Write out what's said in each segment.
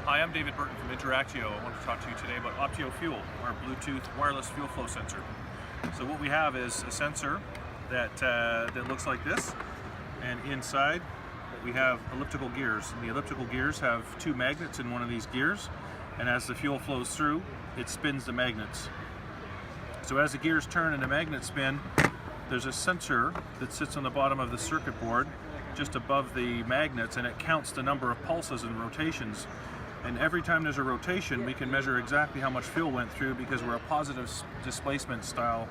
Hi, I'm David Burton from Interactio. I want to talk to you today about Optio Fuel, our Bluetooth wireless fuel flow sensor. So what we have is a sensor that looks like this, and inside we have elliptical gears. And the elliptical gears have two magnets in one of these gears, and as the fuel flows through, it spins the magnets. So as the gears turn and the magnets spin, there's a sensor that sits on the bottom of the circuit board just above the magnets, and it counts the number of pulses and rotations. And every time there's a rotation, we can measure exactly how much fuel went through because we're a positive displacement style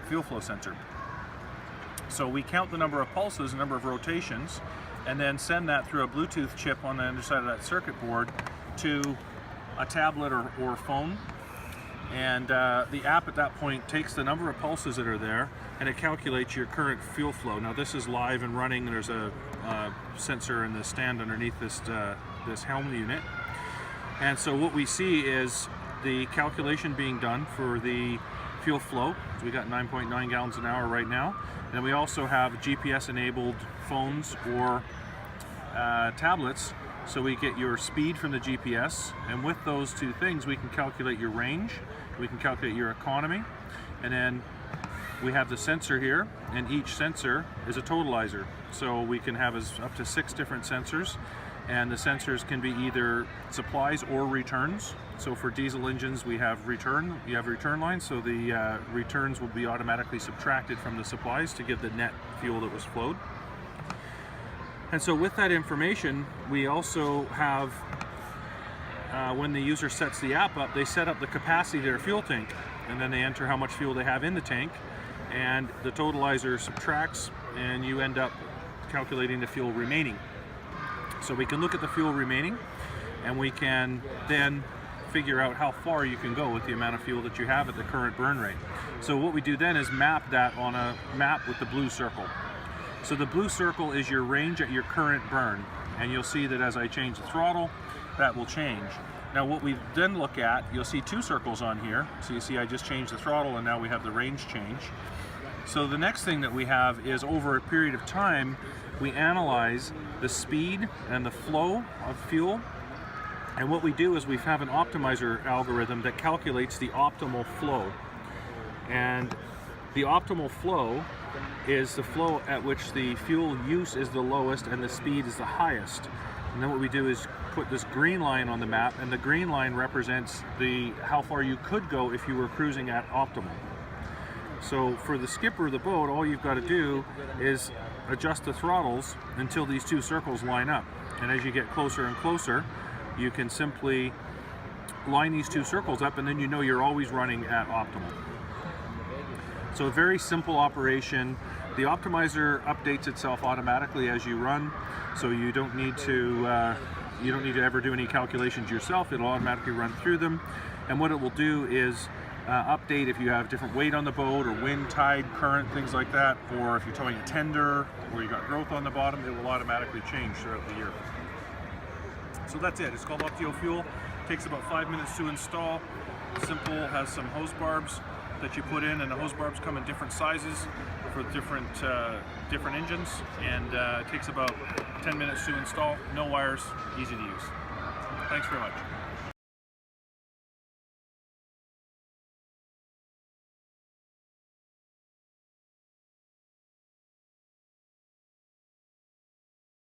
fuel flow sensor. So we count the number of pulses, the number of rotations, and then send that through a Bluetooth chip on the underside of that circuit board to a tablet or phone. And the app at that point takes the number of pulses that are there and it calculates your current fuel flow. Now this is live and running. There's a sensor in the stand underneath this helm unit. And so what we see is the calculation being done for the fuel flow. So we got 9.9 gallons an hour right now. And we also have GPS enabled phones or tablets, so we get your speed from the GPS, and with those two things we can calculate your range, we can calculate your economy, and then we have the sensor here, and each sensor is a totalizer. So we can have up to 6 different sensors, and the sensors can be either supplies or returns. So for diesel engines you have return lines, so the returns will be automatically subtracted from the supplies to give the net fuel that was flowed. And so with that information, we also have, when the user sets the app up, they set up the capacity of their fuel tank, and then they enter how much fuel they have in the tank, and the totalizer subtracts, and you end up calculating the fuel remaining. So we can look at the fuel remaining, and we can then figure out how far you can go with the amount of fuel that you have at the current burn rate. So what we do then is map that on a map with the blue circle. So the blue circle is your range at your current burn, and you'll see that as I change the throttle, that will change. Now what we then look at, you'll see 2 circles on here. So you see I just changed the throttle and now we have the range change. So the next thing that we have is, over a period of time, we analyze the speed and the flow of fuel. And what we do is we have an optimizer algorithm that calculates the optimal flow. And the optimal flow is the flow at which the fuel use is the lowest and the speed is the highest. And then what we do is put this green line on the map, and the green line represents how far you could go if you were cruising at optimal. So for the skipper of the boat, all you've got to do is adjust the throttles until these 2 circles line up. And as you get closer and closer, you can simply line these 2 circles up, and then you know you're always running at optimal. So a very simple operation. The optimizer updates itself automatically as you run, so you don't need to ever do any calculations yourself. It'll automatically run through them, and what it will do is update if you have different weight on the boat, or wind, tide, current, things like that, or if you're towing a tender or you got growth on the bottom, it will automatically change throughout the year. So that's it. It's called Optio Fuel. Takes about 5 minutes to install. Simple, has some hose barbs that you put in, and the hose barbs come in different sizes for different engines, and it takes about 10 minutes to install. No wires, easy to use. Thanks very much.